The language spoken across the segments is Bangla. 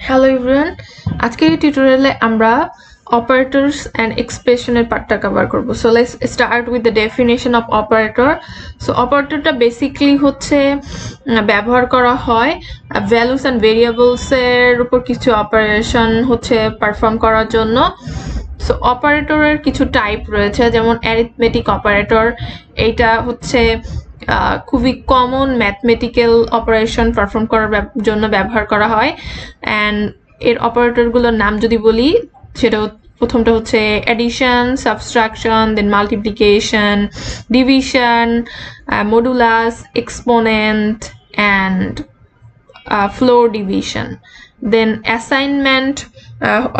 Hello everyone, আজকের এই টিউটোরিয়ালে আমরা operators and expression এর পার্টটা কভার করব। So let's start with the definition of operator. So operatorটা বেসিক্যালি হচ্ছে ব্যবহার করা হয় values and variables এর উপর কিছু অপারেশন হচ্ছে পারফর্ম করার জন্য। সো অপারেটরের কিছু টাইপ রয়েছে, যেমন অ্যারিথমেটিক অপারেটর, এইটা হচ্ছে খুবই কমন ম্যাথমেটিক্যাল অপারেশন পারফর্ম করার জন্য ব্যবহার করা হয়। অ্যান্ড এর অপারেটরগুলোর নাম যদি বলি, সেটা প্রথমটা হচ্ছে addition, subtraction, then multiplication, division, modulus, exponent and floor division. Then assignment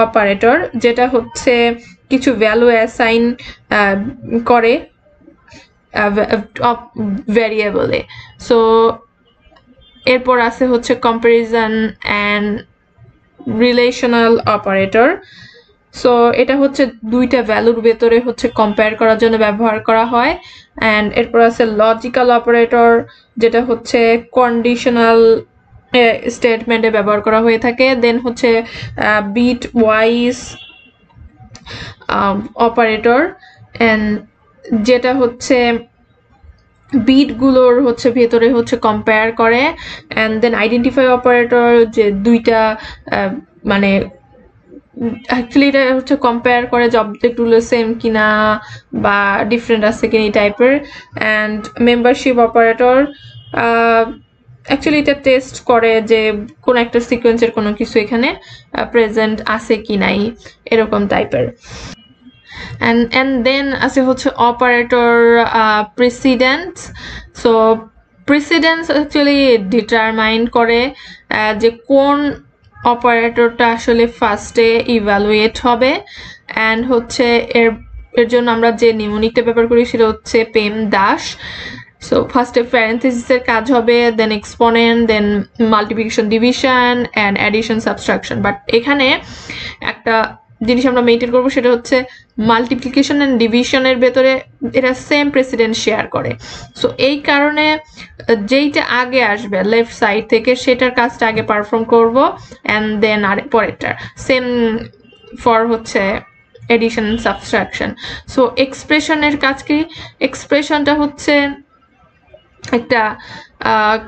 operator, যেটা হচ্ছে কিছু ভ্যালু অ্যাসাইন করে ভ্যারিয়েবলে। সো এরপর আছে হচ্ছে comparison and relational operator. So এটা হচ্ছে দুইটা ভ্যালুর ভেতরে হচ্ছে কম্পেয়ার করার জন্য ব্যবহার করা হয়। অ্যান্ড এরপর আছে লজিক্যাল অপারেটর, যেটা হচ্ছে কন্ডিশনাল স্টেটমেন্টে ব্যবহার করা হয়ে থাকে। দেন হচ্ছে বিট ওয়াইজ অপারেটর, অ্যান্ড যেটা হচ্ছে বিটগুলোর হচ্ছে ভেতরে হচ্ছে কম্পেয়ার করে। অ্যান্ড দেন আইডেন্টিফাই অপারেটর, যে দুইটা মানে অ্যাকচুয়ালি এটা হচ্ছে কম্পেয়ার করে যে অবজেক্টগুলো সেম কিনা বা ডিফারেন্ট আছে কিনা এই টাইপের। অ্যান্ড মেম্বারশিপ অপারেটর, অ্যাকচুয়ালি এটা টেস্ট করে যে কোন একটা সিকোয়েন্সের কোনো কিছু এখানে প্রেজেন্ট আছে কি নাই, এরকম টাইপের। and then আছে হচ্ছে operator precedence. So precedence actually determine করে যে কোন অপারেটরটা আসলে ফার্স্টে ইভ্যালুয়েট হবে। অ্যান্ড হচ্ছে এর জন্য আমরা যে নিউমনিকটা ব্যবহার করি সেটা হচ্ছে পেম দাস। সো ফার্স্টে প্যারেন্থেসিসের কাজ হবে, then exponent, then multiplication, division and addition, subtraction. But এখানে একটা জিনিস আমরা মেনটেন করবো, সেটা হচ্ছে মাল্টিপ্লিকেশন অ্যান্ড ডিভিশনের ভেতরে এটা সেম প্রেসিডেন্ট শেয়ার করে। সো এই কারণে যেইটা আগে আসবে লেফট সাইড থেকে সেটার কাজটা আগে পারফর্ম করব, অ্যান্ড দেন আর পরেরটা সেম ফর হচ্ছে এডিশন, সাবট্রাকশন। সো এক্সপ্রেশনের কাজ কি? এক্সপ্রেশনটা হচ্ছে একটা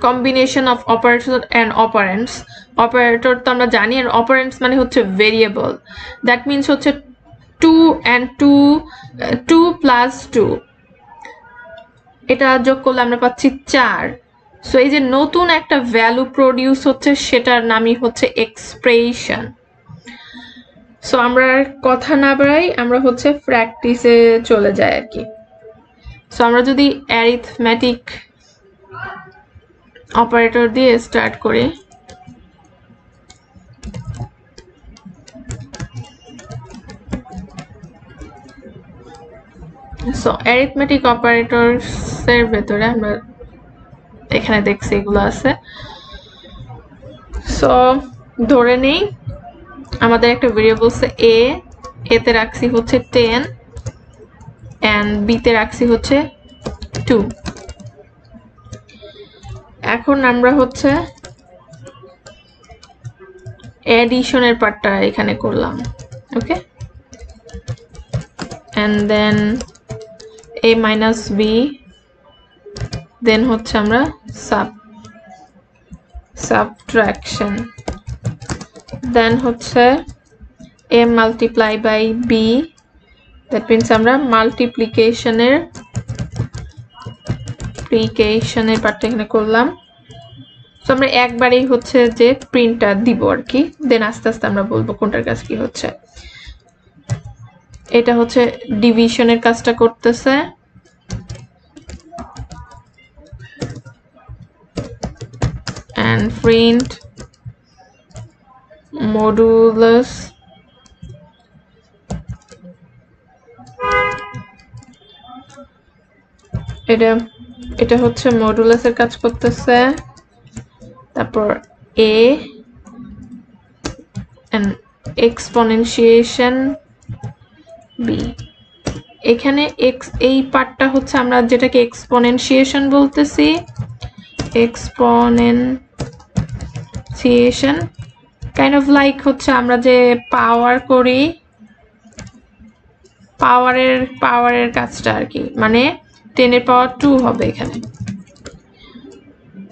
combination of operator and operands. Operator তো আমরা জানি, আর অপারেন্টস মানে হচ্ছে ভেরিয়েবল। দ্যাট মিনস হচ্ছে 2 and 2 প্লাস 2, এটা যোগ করলে আমরা পাচ্ছি 4। সো এই যে নতুন একটা ভ্যালু প্রডিউস হচ্ছে, সেটার নামই হচ্ছে এক্সপ্রেশন। সো আমরা কথা না বাড়াই, আমরা হচ্ছে প্র্যাকটিসে চলে যাই আর কি। সো আমরা যদি অ্যারিথমেটিক অপারেটর দিয়ে স্টার্ট করি, সো অ্যারিথমেটিক অপারেটরস এর ভেতরে আমরা এখানে দেখছি এগুলো আছে। সো ধরে নেই আমাদের একটা ভেরিয়েবলস এ তে রাখছি হচ্ছে 10 এন্ড বি তে রাখছি হচ্ছে 2। এখন আমরা হচ্ছে এডিশনের পার্টটা এখানে করলাম, okay. And then a minus b, then হচ্ছে আমরা সাবট্রাকশন, দেন হচ্ছে a multiply by b, that means আমরা মাল্টিপ্লিকেশনের পার্টটা এখানে করলাম। তো আমরা একবারেই হচ্ছে যে প্রিন্টটা দিব আর কি, দেন আস্তে আস্তে আমরা বলবো কোনটার কাজ কি হচ্ছে। এটা হচ্ছে ডিভিশনের কাজটা করতেছে, and print modulus, এটা হচ্ছে মডুলাসের কাজ করতেছে। তারপর a and exponentiation b, এখানে এই পার্টটা হচ্ছে আমরা যেটাকে এক্সপোনেনশিয়েশন বলতেছি, এক্সপোনেনশিয়েশন কাইন্ড অফ লাইক হচ্ছে আমরা যে পাওয়ার করি, পাওয়ারের কাজটা আর কি, মানে 10 এর পাওয়ার 2 হবে এখানে।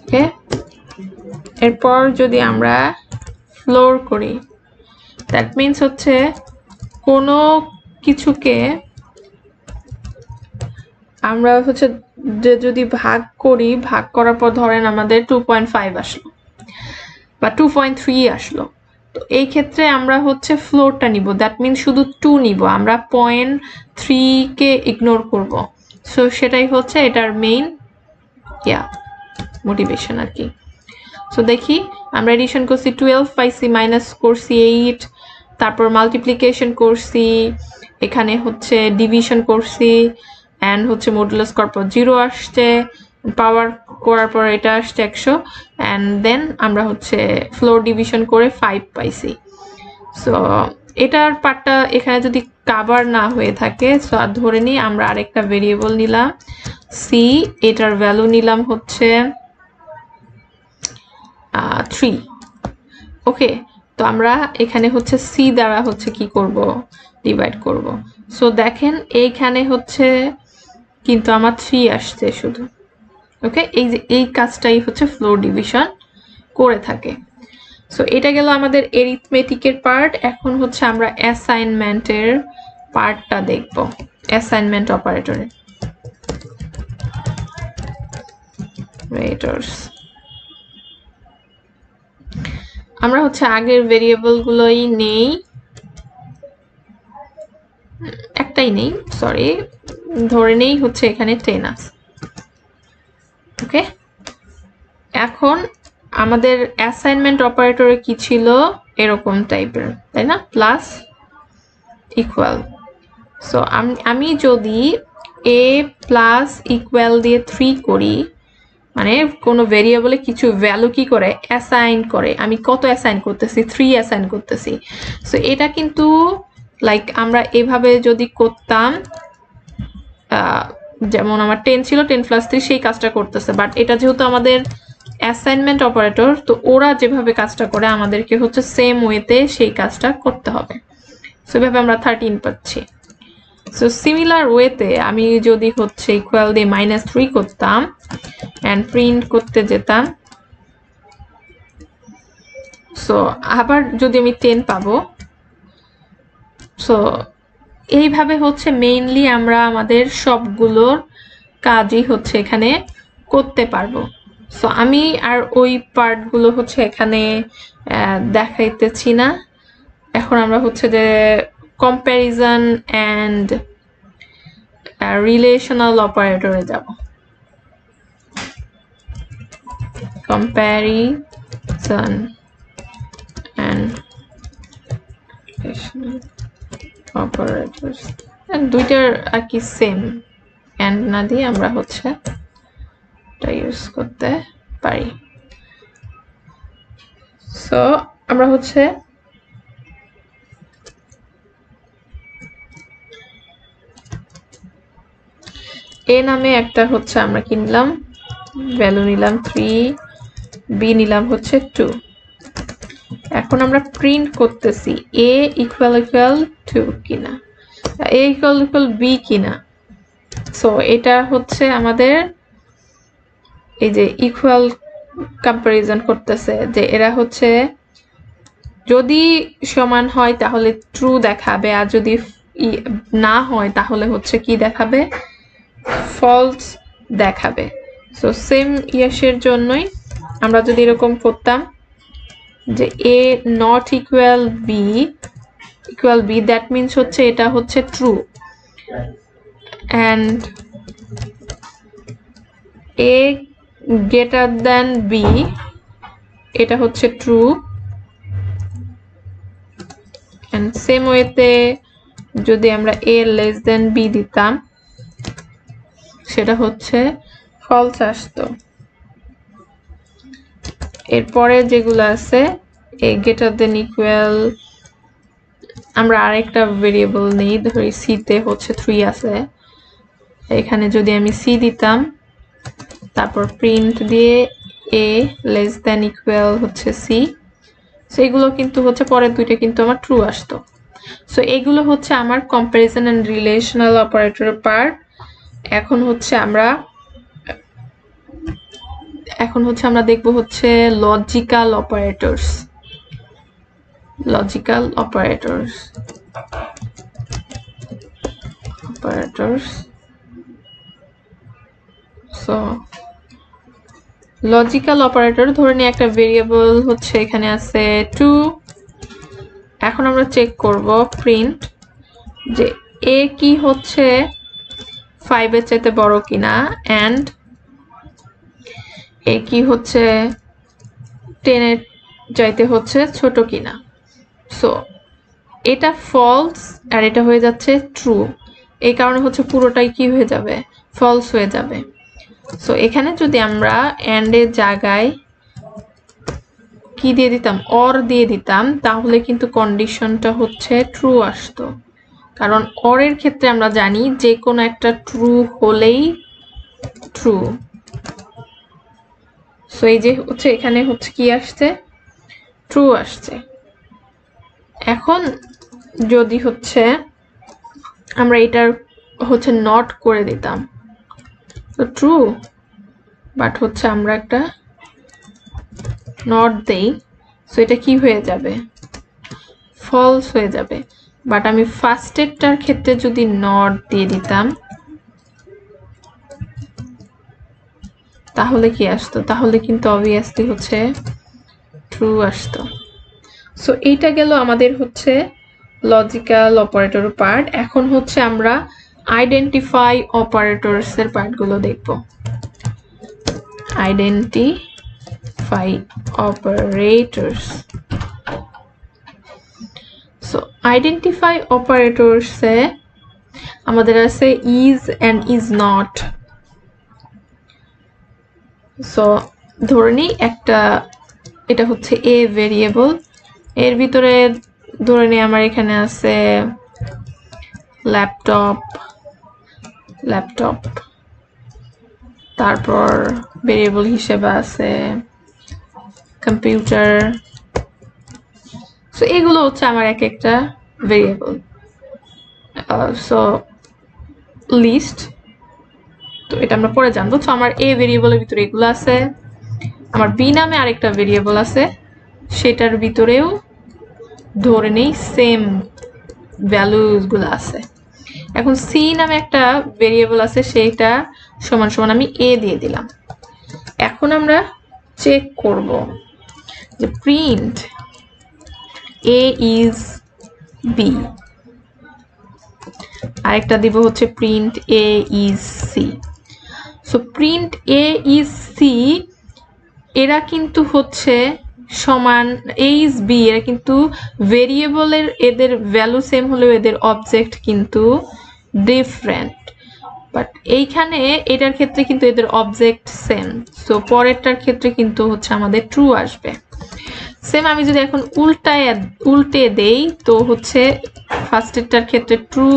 ওকে, এরপর যদি আমরা ফ্লোর করি, দ্যাট মিনস হচ্ছে কোনো কিছুকে আমরা হচ্ছে যে যদি ভাগ করি, ভাগ করার পর ধরেন আমাদের 2.5 আসলো বা 2.3 আসলো, তো এই ক্ষেত্রে আমরা হচ্ছে ফ্লোরটা নিব, দ্যাট মিনস শুধু 2 নিব, আমরা 0.3 কে ইগনোর করব। সো সেটাই হচ্ছে এটার মেইন মোটিভেশন আর কি। সো দেখি আমরা এডিশন করছি 12 পাইছি, মাইনাস করছি 8, তারপর মাল্টিপ্লিকেশন করছি, এখানে হচ্ছে ডিভিশন করছি, অ্যান্ড হচ্ছে মডুলাস করার পর 0 আসছে, পাওয়ার করার পর এটা আসছে 100, অ্যান্ড দেন আমরা হচ্ছে ফ্লোর ডিভিশন করে 5 পাইছি। সো এটার পার্টটা এখানে যদি কাভার না হয়ে থাকে, সো ধরে নিই আমরা আরেকটা ভেরিয়েবল নিলাম সি, এটার ভ্যালু নিলাম হচ্ছে 3। ওকে, তো আমরা এখানে হচ্ছে সি দ্বারা হচ্ছে কি করব, ডিভাইড করব। সো দেখেন এইখানে হচ্ছে কিন্তু আমার 3 আসছে শুধু। ওকে, এই যে এই কাজটাই হচ্ছে ফ্লোর ডিভিশন করে থাকে। সো এটা গেল আমাদের এরিথমেটিকের পার্ট। এখন হচ্ছে আমরা অ্যাসাইনমেন্টের পার্টটা দেখব, অ্যাসাইনমেন্ট অপারেটরের অপারেটরস। আমরা হচ্ছে আগের ভেরিয়েবল গুলোই নেই, একটাই নেই, সরি, ধরে নেই হচ্ছে এখানে 10 আছে। ওকে, এখন আমাদের অ্যাসাইনমেন্ট অপারেটরে কি ছিল, এরকম টাইপের, তাই না, প্লাস ইকুয়াল। সো আমি যদি a প্লাস ইকুয়াল দিয়ে 3 করি, মানে কোনো ভেরিয়েবলে কিছু ভ্যালু কি করে, অ্যাসাইন করে। আমি কত অ্যাসাইন করতেছি, 3 অ্যাসাইন করতেছি। সো এটা কিন্তু লাইক আমরা এভাবে যদি করতাম, যেমন আমার 10 ছিল, 10 প্লাস 3 সেই কাজটা করতেছে, বাট এটা যেহেতু আমাদের অ্যাসাইনমেন্ট অপারেটর, তো ওরা যেভাবে কাজটা করে আমাদেরকে হচ্ছে সেম ওয়েতে সেই কাজটা করতে হবে। সো এভাবে আমরা 13 পাচ্ছি। সো সিমিলার ওয়েতে আমি যদি হচ্ছে ইকুয়াল দিয়ে -3 করতাম অ্যান্ড প্রিন্ট করতে যেতাম, সো আবার যদি আমি 10 পাবো। সো এইভাবে হচ্ছে মেইনলি আমরা আমাদের সবগুলোর কাজই হচ্ছে এখানে করতে পারবো। সো আমি আর ওই পার্টগুলো হচ্ছে এখানে দেখাইতেছি না। এখন আমরা হচ্ছে যে কম্প্যারিজন অ্যান্ড রিলেশনাল অপারেটরে যাব। কম্প্যারিজন অ্যান্ড রিলেশনাল অপারেটরস, দুইটার আর কি সেম, অ্যান্ড না দিয়ে আমরা হচ্ছে এটা ইউজ করতে পারি। সো আমরা হচ্ছে এ নামে একটা হচ্ছে আমরা কিনলাম, ভ্যালু নিলাম 3, বি নিলাম হচ্ছে 2। এখন আমরা প্রিন্ট করতেছি a ইকুয়াল 2 কিনা, a ইকুয়াল b কিনা। সো এটা হচ্ছে আমাদের এই যে ইকুয়াল কম্পারিজন করতেছে, যে এরা হচ্ছে যদি সমান হয় তাহলে ট্রু দেখাবে, আর যদি না হয় তাহলে হচ্ছে কি দেখাবে, ফলস দেখাবে। সো সেম ইয়াসের জন্যই আমরা যদি এরকম করতাম যে a not equal b, that means হচ্ছে এটা হচ্ছে true, and a greater than b, এটা হচ্ছে ট্রু, অ্যান্ড সেম ওয়েতে যদি আমরা a লেস দ্যান b দিতাম, সেটা হচ্ছে ফলস আসতো। এরপরে যেগুলো আছে a গ্রেটার দ্যান ইকুয়াল, আমরা আরেকটা ভেরিয়েবল নেই, ধরি c তে হচ্ছে 3 আছে, এখানে যদি আমি c দিতাম, তারপর প্রিন্ট দিয়ে a লেস দ্যান ইকুয়াল হচ্ছে c, সো এগুলো কিন্তু হচ্ছে পরের দুইটা কিন্তু আমার ট্রু আসতো। সো এগুলো হচ্ছে আমার কম্পারিজন এন্ড রিলেশনাল অপারেটরের পার্ট। এখন হচ্ছে আমরা দেখব হচ্ছে logical operators. Logical operators so logical operator, ধরে নিই একটা ভেরিয়েবল হচ্ছে এখানে আছে 2। এখন আমরা চেক করব প্রিন্ট যে a কি হচ্ছে 5 এর চাইতে বড় কিনা, এন্ড a কি হচ্ছে 10 এর চাইতে হচ্ছে ছোট কিনা। সো এটা ফলস আর এটা হয়ে যাচ্ছে ট্রু, এই কারণে হচ্ছে পুরোটাই কি হয়ে যাবে, ফলস হয়ে যাবে। সো এখানে যদি আমরা এন্ড এর জায়গায় কি দিয়ে দিতাম, অর দিয়ে দিতাম, তাহলে কিন্তু কন্ডিশনটা হচ্ছে ট্রু আসতো, কারণ অর এর ক্ষেত্রে আমরা জানি যে কোনো একটা ট্রু হলেই ট্রু। সো এই যে হচ্ছে এখানে হচ্ছে কি আসছে, ট্রু আসছে। এখন যদি হচ্ছে আমরা এটার হচ্ছে নট করে দিতাম, তো ট্রু, বাট হচ্ছে আমরা একটা নট দেই, সো এটা কি হয়ে যাবে, ফলস হয়ে যাবে। বাট আমি ফার্স্টেরটার ক্ষেত্রে যদি নট দিয়ে দিতাম তাহলে কি আসতো, তাহলে কিন্তু অবভিয়াসলি হচ্ছে ট্রু আসতো। সো এইটা গেল আমাদের হচ্ছে লজিক্যাল অপারেটর পার্ট। এখন হচ্ছে আমরা আইডেন্টিফাই অপারেটরস এর পার্টগুলো দেখব। Identify operators. So identify operators এ আমাদের আছে is and is not. So ধরে নিই একটা, এটা হচ্ছে এ ভেরিয়েবল, এর ভিতরে ধরে নিই আমার এখানে আছে ল্যাপটপ, তারপর ভেরিয়েবল হিসেবে আছে কম্পিউটার। সো এগুলো হচ্ছে আমার এক একটা ভেরিয়েবল। সো লিস্ট, তো এটা আমরা পরে জানবো। সো আমার এ ভেরিয়েবলের ভিতরে এগুলো আছে, আমার বি নামে আরেকটা ভেরিয়েবল আছে, সেটার ভিতরেও ধরে নেই সেম ভ্যালুস গুলো আছে। এখন সি নামে একটা ভেরিয়েবল আছে, সেটা সমান সমান আমি এ দিয়ে দিলাম। এখন আমরা চেক করব যে প্রিন্ট এ ইজ বি, আরেকটা দিব হচ্ছে print A is C. So print A is C এরা কিন্তু হচ্ছে সমান, এ ইজ বি, এরা কিন্তু ভেরিয়েবলের এদের ভ্যালু সেম হলেও এদের অবজেক্ট কিন্তু ডিফারেন্ট। বাট এইখানে এটার ক্ষেত্রে কিন্তু এদের অবজেক্ট সেম, সো পরেরটার ক্ষেত্রে কিন্তু হচ্ছে আমাদের ট্রু আসবে। সেম আমি যদি এখন উল্টে দেই, তো হচ্ছে ফার্স্টেরটার ক্ষেত্রে ট্রু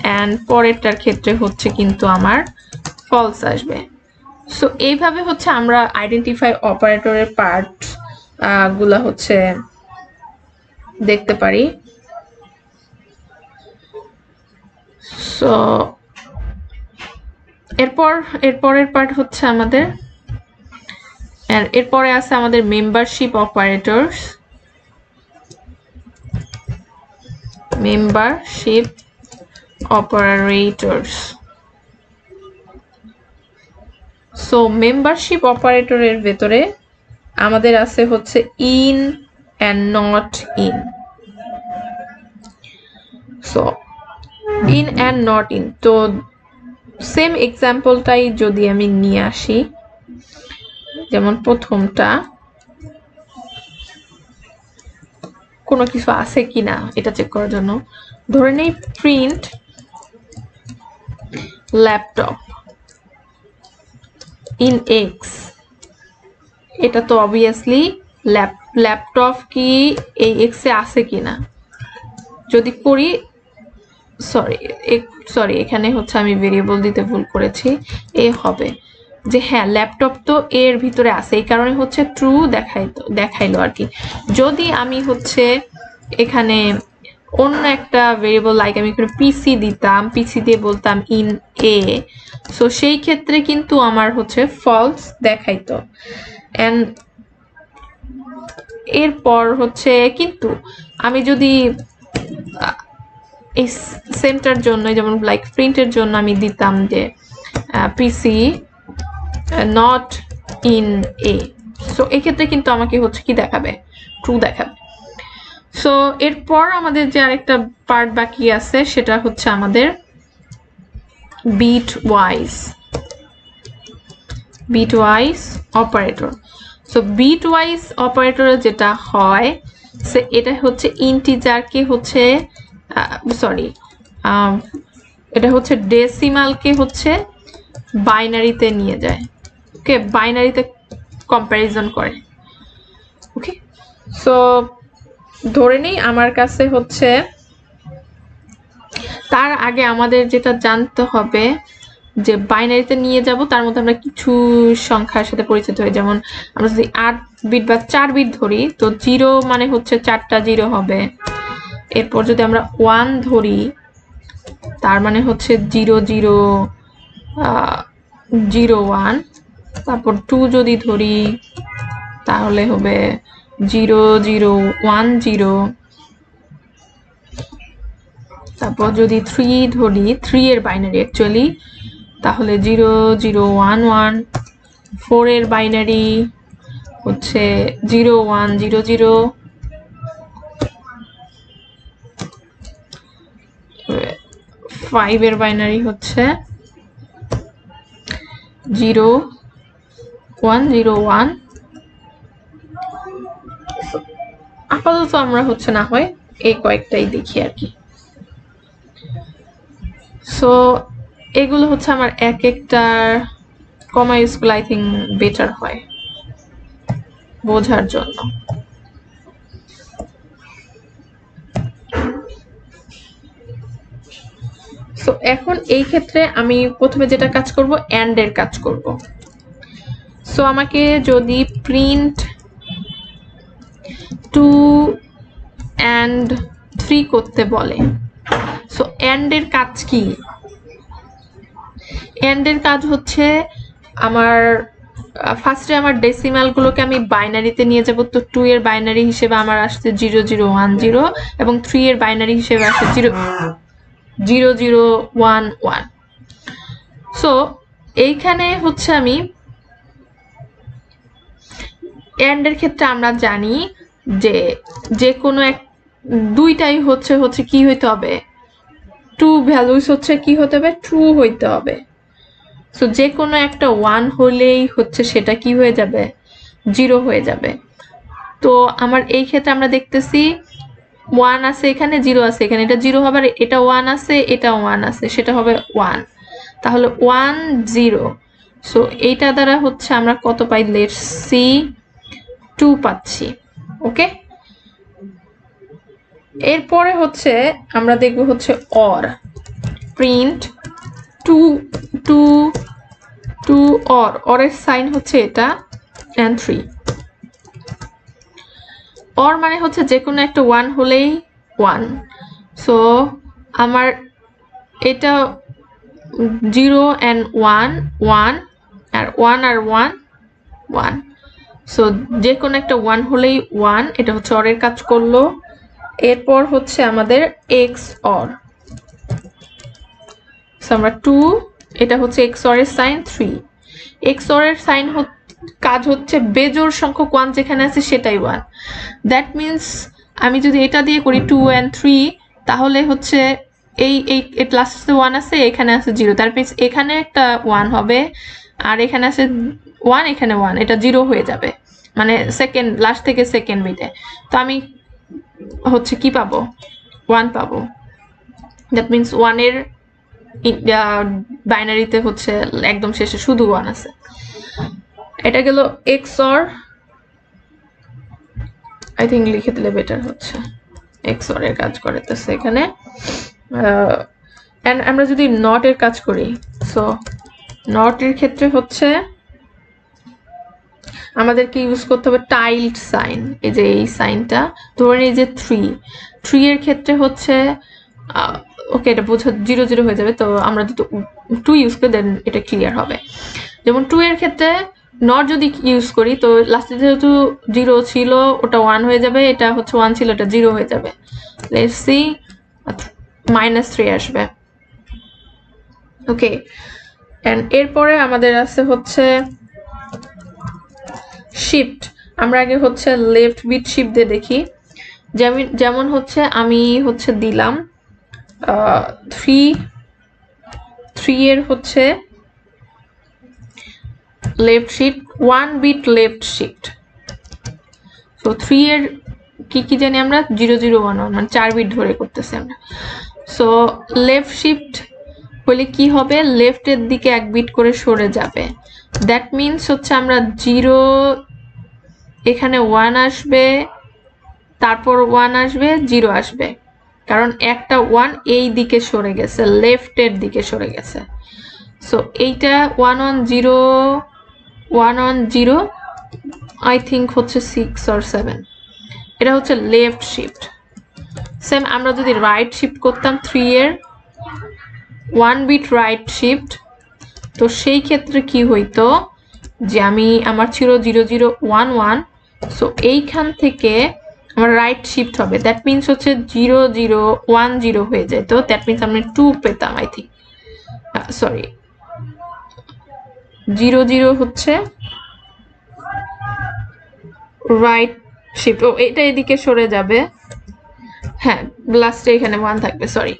অ্যান্ড পরেরটার ক্ষেত্রে হচ্ছে কিন্তু আমার ফলস আসবে। সো এইভাবে হচ্ছে আমরা আইডেন্টিফাই অপারেটরের পার্ট গুলা হচ্ছে দেখতে পারি। সো এরপরের পার্ট হচ্ছে আমাদের, এরপরে আছে আমাদের মেম্বারশিপ অপারেটরস। সো মেম্বারশিপ অপারেটরের ভেতরে আমাদের আছে হচ্ছে in and not in. So in and not in, তো সেম এক্সাম্পলটাই যদি আমি নিয়ে আসি, যেমন প্রথমটা কোনো কিছু আছে কিনা এটা চেক করার জন্য ধরে নেই প্রিন্ট ল্যাপটপ ইন এক্স। এটা তো অবভিয়াসলি ল্যাপটপ কি এই এক্স এ আছে কিনা, যদি করি, সরি এখানে হচ্ছে আমি ভেরিয়েবল দিতে ভুল করেছি, এ হবে। যে হ্যাঁ ল্যাপটপ তো এর ভিতরে আছে, এই কারণে হচ্ছে ট্রু দেখাইলো আর কি। যদি আমি হচ্ছে এখানে অন্য একটা ভেরিয়েবল লাইক আমি এখানে পিসি দিতাম, পিসি দিয়ে বলতাম ইন এ, সো সেই ক্ষেত্রে কিন্তু আমার হচ্ছে ফলস দেখাইতো। এন্ড এরপর হচ্ছে কিন্তু আমি যদি এই সেমটার জন্য যেমন লাইক প্রিন্টের জন্য আমি দিতাম যে পিসি নট ইন এ, সো এক্ষেত্রে কিন্তু আমাকে হচ্ছে কি দেখাবে, ট্রু দেখাবে। সো এরপর আমাদের যে আরেকটা পার্ট বাকি আছে সেটা হচ্ছে আমাদের bitwise operator. So bitwise operator যেটা হয় সে এটা হচ্ছে ইন্টিজারকে হচ্ছে সরি এটা হচ্ছে ডেসিমালকে হচ্ছে বাইনারিতে নিয়ে যায়, ওকে, বাইনারিতে কম্প্যারিজন করে। ওকে, সো ধরে নেই আমার কাছে হচ্ছে তার আগে আমাদের যেটা জানতে হবে যে বাইনারিতে নিয়ে যাব তার মধ্যে আমরা কিছু সংখ্যার সাথে পরিচিত হই। যেমন আমরা যদি 8 বিট বা 4 বিট ধরি তো 0 মানে হচ্ছে 4টা 0 হবে। এরপর যদি আমরা 1 ধরি তার মানে হচ্ছে 0 0 0 1। তারপর 2 যদি ধরি তাহলে হবে 0 0 1 0। তারপর যদি 3 ধরি, 3 এর বাইনারি অ্যাকচুয়ালি, তাহলে 0 0 1 1। 4 এর বাইনারি হচ্ছে 0 1 0 0। 5 এর বাইনারি হচ্ছে 0 1 0 1। আপাতত আমরা হচ্ছে না হয় এই কয়েকটাই দেখি আর কি। সো এগুলো হচ্ছে আমার এক একটার কমা ইউজফুল, আই থিঙ্ক বেটার হয় বোঝার জন্য। সো এখন এই ক্ষেত্রে আমি প্রথমে যেটা কাজ করব এন্ড এর কাজ করব। সো আমাকে যদি প্রিন্ট 2 and 3 করতে বলে, সো এন্ড এর কাজ কি? এন্ড এর কাজ হচ্ছে আমার ফার্স্টে আমার ডেসিমাল গুলোকে আমি বাইনারিতে নিয়ে যাব। তো 2 এর বাইনারি হিসেবে আমার আসছে 0 0 1 0 এবং 3 এর বাইনারি হিসেবে আসছে 0 0 0 1 1। সো এইখানে হচ্ছে আমি এন্ড এর ক্ষেত্রে আমরা জানি যে যে কোনো এক দুইটাই হচ্ছে কি হইতে হবে, টু ভ্যালুস হচ্ছে কি হতে হবে, ট্রু হইতে হবে। সো যে কোনো একটা 1 হলেই হচ্ছে সেটা কি হয়ে যাবে, 0 হয়ে যাবে। তো আমার এই ক্ষেত্রে আমরা দেখতেছি 1 আছে এখানে, 0 আছে এখানে, এটা 0 হবে, এটা 1 আছে, এটা 1 আছে, সেটা হবে 1। তাহলে 1 0। সো এইটা দ্বারা হচ্ছে আমরা কত পাই, লেটস সি 2 পাচ্ছি। ওকে, এরপরে হচ্ছে আমরা দেখব হচ্ছে অর, প্রিন্ট 2 2 2 অরের সাইন হচ্ছে এটা and 3। অর মানে হচ্ছে যে কোনো একটা 1 হলেই 1। সো আমার এটা 0 and 1 1 আর 1 আর 1 1। সো যে কোনো একটা 1 হলেই 1, এটা হচ্ছে অরের কাজ করলো। এরপর হচ্ছে আমাদের এক্স অর, আমরা 2, এটা হচ্ছে এক্স অর এর সাইন 3। এক্স অর এর সাইন কাজ হচ্ছে বেজোড় সংখ্যক 1 যেখানে আছে সেটাই 1। দ্যাট মিনস আমি যদি এটা দিয়ে করি 2 and 3 তাহলে হচ্ছে এই লাস্টে 1 আছে, এখানে আছে 0, তার মিনস এখানে একটা 1 হবে আর এখানে আছে 1, এখানে 1, এটা 0 হয়ে যাবে, মানে সেকেন্ড লাস্ট থেকে সেকেন্ড বিটে। তো আমি হচ্ছে কি পাবো, 1 পাবো। দ্যাট মিনস 1 এর বাইনারিতে হচ্ছে একদম শেষে শুধু 1 আছে। এটা গেল এক্স অর, আই থিঙ্ক লিখে দিলে বেটার হচ্ছে, এক্স অর এর কাজ করতেছে এখানে। এন্ড আমরা যদি নট এর কাজ করি, সো নট এর ক্ষেত্রে হচ্ছে আমাদেরকে ইউজ করতে হবে টাইলড সাইন, এই যে এই সাইনটা। ধরেন এই যে 3 এর ক্ষেত্রে হচ্ছে ওকে এটা বোঝা 0 0 হয়ে যাবে, তো আমরা যদি 2 ইউজ করি দেন এটা ক্লিয়ার হবে। যেমন 2 এর ক্ষেত্রে নট যদি ইউজ করি তো লাস্টে যেহেতু 0 ছিল ওটা 1 হয়ে যাবে, এটা হচ্ছে 1 ছিল এটা 0 হয়ে যাবে। লেটস সি -3 আসবে। ওকে, এন্ড এরপরে আমাদের আছে হচ্ছে শিফট। আমরা আগে হচ্ছে লেফট বিট শিফট দিয়ে দেখি। যেমন হচ্ছে আমি হচ্ছে দিলাম 3 এর হচ্ছে left shift 1 bit left shift. So 3 এর কি জানি আমরা 0 0 1 1 মানে 4 বিট ধরে করতেছি আমরা। সো লেফট শিফট হলে কি হবে, লেফটের দিকে 1 বিট করে সরে যাবে। দ্যাট মিনস হচ্ছে আমরা 0 এখানে 1 আসবে, তারপর 1 আসবে, 0 আসবে, কারণ একটা 1 এই দিকে সরে গেছে, লেফটের দিকে সরে গেছে। সো এইটা 1 1 0 1 1 0 আই থিঙ্ক হচ্ছে 6 or 7, এটা হচ্ছে লেফট শিফট। সেম আমরা যদি রাইট শিফট করতাম 3 এর 1 বিট রাইট শিফট, তো সেই ক্ষেত্রে কি হইতো যে আমার ছিল 0 0 1 1, সো এইখান থেকে আমার রাইট শিফট হবে, দ্যাট মিনস হচ্ছে 0 0 1 0 হয়ে যায়, তো দ্যাট মিনস আমি 2 পেতাম আই থিঙ্ক, সরি 0 0 হচ্ছে রাইট শিফট, ও এটা এদিকে সরে যাবে, হ্যাঁ লাস্টে এখানে 1 থাকবে, সরি।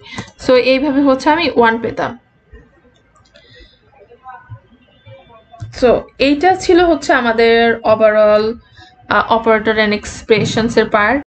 সো এইভাবে হচ্ছে আমি 1 পেতাম। সো এইটা ছিল হচ্ছে আমাদের ওভারঅল অপারেটর এন্ড এক্সপ্রেশনস এর পার্ট।